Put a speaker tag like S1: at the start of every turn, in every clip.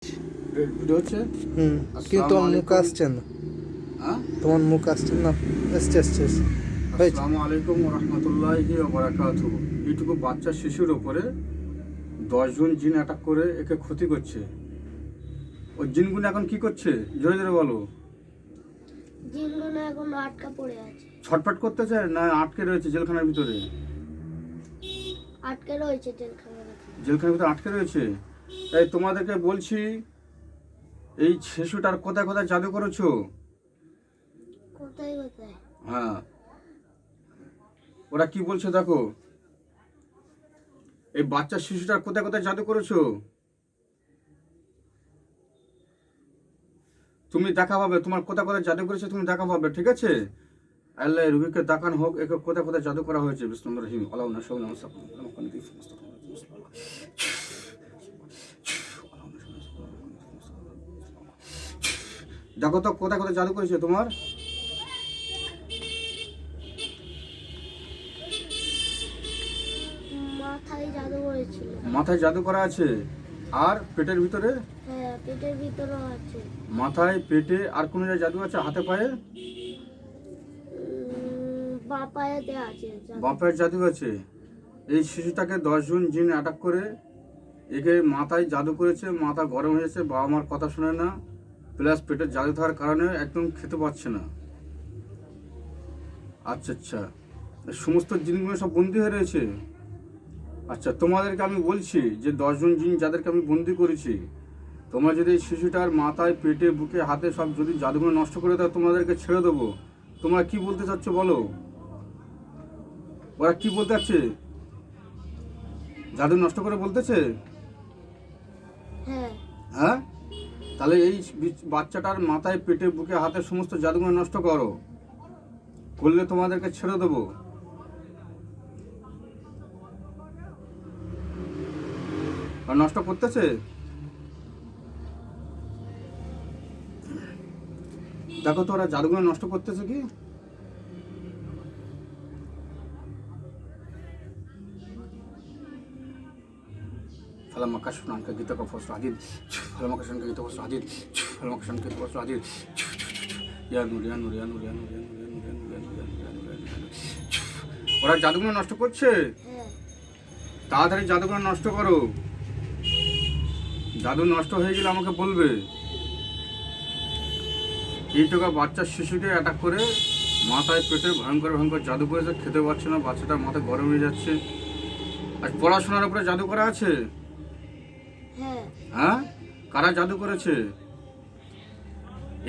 S1: Video হচ্ছে।
S2: কিন্তু তোমার মুখ আসছে না। তোমার মুখ আসছে না। আসছে হয়েছে।
S1: আসসালামু আলাইকুম রহমতুল্লাহি ওয়া বারাকাতুহু। এইটুকু বাচ্চা শিশুর ওপরে 10 জন জিন অ্যাটাক করে একে ক্ষতি করছে। ওই জিনগুলো এখন কি করছে জোরে জোরে বলো।
S3: জিনগুলো এখন আটকা পড়ে আছে।
S1: ছটফট করতে চায় না আটকে রয়েছে জেলখানার ভিতরে?
S3: আটকে রয়েছে জেলখানার ভিতরে।
S1: জেলখানার ভিতরে আটকে রয়েছে। তাই তোমাদেরকে বলছি, এই শিশুটার কোথায় কোথায় জাদু করেছো?
S3: কোথায় কোথায়?
S1: হ্যাঁ, ওরা কি বলছে দেখো। এই বাচ্চা শিশুটার কোথায় কোথায় জাদু করেছো? তুমি দেখা পাবে, তোমার কোথায় কোথায় জাদু করেছে তুমি দেখা পাবে, ঠিক আছে? আল্লাহ রুগীকে দেখান হোক একে কোথায় কোথায় জাদু করা হয়েছে। বিসমিল্লাহির রহিম আল্লাহু নাশাউ নামসাকুম দেখো তো কোথায় কোথায় জাদু করেছে তোমার।
S3: মাথায় জাদু করেছিল।
S1: মাথায় জাদু করা আছে আর পেটের ভিতরে?
S3: হ্যাঁ, পেটের ভিতরেও আছে।
S1: মাথায় পেটে আর কোনো জায়গায় জাদু আছে? হাতে পায়ে?
S3: বাঁ পায়েতে আছে জাদু।
S1: বাপের জাদু আছে। এই শিশুটাকে 10 জন জিন অ্যাটাক করে একে মাথায় জাদু করেছে, মাথা গরম হয়েছে, বাবা মার কথা শোনে না, প্লাস পেটের জাদু থাকার কারণে একদম খেতে পাচ্ছে না। আচ্ছা আচ্ছা, সমস্ত জিনগুলো সব বন্দি হয়ে রয়েছে। আচ্ছা, তোমাদেরকে আমি বলছি যে 10 জন জিন যাদেরকে আমি বন্দি করেছি, তোমরা যদি এই শিশুটার মাথায় পেটে বুকে হাতে সব যদি জাদুগুলো নষ্ট করে দাও তোমাদেরকে ছেড়ে দেবো। তোমরা কি বলতে চাচ্ছ বলো? ওরা কি বলতে চাচ্ছে? জাদু নষ্ট করে বলতেছে?
S3: হ্যাঁ।
S1: হ্যাঁ, তাহলে এই বাচ্চাটার মাথায় পেটে বুকে হাতে সমস্ত জাদুগুলো নষ্ট করো, করলে তোমাদেরকে ছেড়ে দেবো। আর নষ্ট করতেছে। দেখো তো ওরা জাদুগুলো নষ্ট করতেছে কি। فلما كشفنا عنك غطاءك فبصرت حديد فلما كشفنا عنك غطاءك فبصرت حديد فلما كشفنا عنك غطاءك فبصرت حديد يا نور يا نور يا نور يا نور يا نور يا نور يا نور يا نور يا نور يا نور. ওরা জাদুগুলো নষ্ট করছে।
S3: হ্যাঁ।
S1: তাড়াতাড়ি জাদুগুলো নষ্ট করো। জাদু নষ্ট হয়ে গেলে আমাকে বলবে। এই টাকা বাচ্চা শিশুকে অ্যাটাক করে মাথায় পেটে ভয়ঙ্কর ভয়ঙ্কর জাদু করেছে, খেতে পারছে না, বাচ্চাটার মাথা গরম হয়ে যাচ্ছে। আর পড়াশোনার উপরে জাদু করা আছে।
S3: হ্যাঁ।
S1: হ্যাঁ, কারা জাদু করেছে?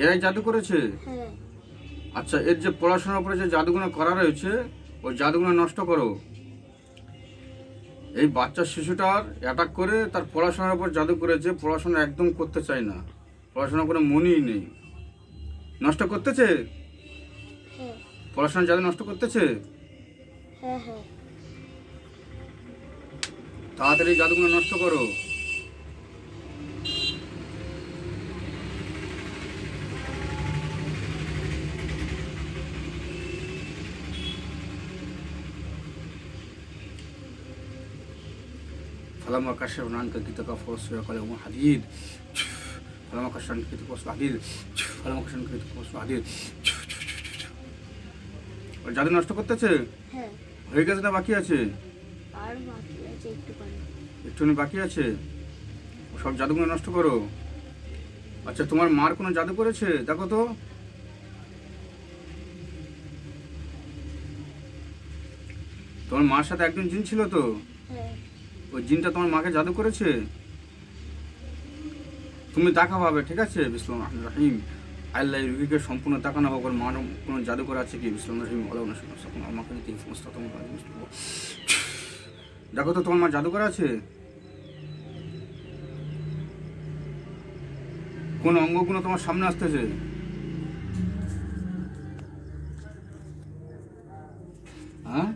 S1: এরাই জাদু করেছে।
S3: হ্যাঁ।
S1: আচ্ছা, এর যে পড়াশোনার উপরে যে জাদুগুলো করা রয়েছে ওই জাদুগুলো নষ্ট করো। এই বাচ্চা শিশুটার অ্যাটাক করে তার পড়াশোনার উপর জাদু করেছে, পড়াশোনা একদম করতে চায় না, পড়াশোনা কোনো মনই নেই, নষ্ট করতেছে।
S3: হ্যাঁ।
S1: পড়াশোনার জাদু নষ্ট করতেছে।
S3: হ্যাঁ। হ্যাঁ।
S1: তাড়াতাড়ি জাদুগুলো নষ্ট করো। فلما كشفنا عنك غطاءك فبصرت حديد فلما كشفنا عنك غطاءك فبصرت حديد فلما كشفنا عنك غطاءك فبصرت حديد. ওই জাদু নষ্ট করতেছে।
S3: হ্যাঁ।
S1: হয়ে গেছে না বাকি আছে?
S3: আর বাকি আছে একটুখানি।
S1: একটুখানি বাকি আছে। সব জাদুগুলো নষ্ট করো। আচ্ছা, তোমার মার কোনো জাদু করেছে দেখো তো। তোমার মার সাথে একজন জিন ছিল তো,
S3: হ্যাঁ।
S1: ওই জিনটা তোমার মাকে জাদু করেছে। তুমি দেখা পাবে, ঠিক আছে? বিসমিল্লাহির রহমানির রহিম আল্লাহ রুগীকে সম্পূর্ণ তাকানো হোক। ওর মার কোনো জাদু করা আছে কি? বিসমিল্লাহির রহিম আল্লাহু নাশাউ আমাকে দিতে সমস্ত তোমার দেখো তো তোমার মা জাদু করা আছে। কোন অঙ্গগুলো তোমার সামনে আসতেছে? হ্যাঁ,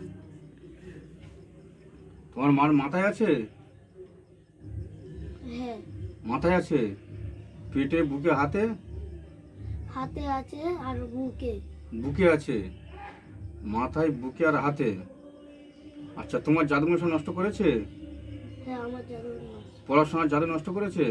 S1: তোমার মার মাথায় আছে?
S3: হ্যাঁ।
S1: মাথায় আছে, পেটে বুকে হাতে?
S3: হাতে আছে আর বুকে।
S1: বুকে আছে, মাথায় বুকে আর হাতে। আচ্ছা, তোমার জাদুগুলো সব নষ্ট করেছে?
S3: হ্যাঁ, আমার জাদু।
S1: পড়াশোনার জাদু নষ্ট করেছে।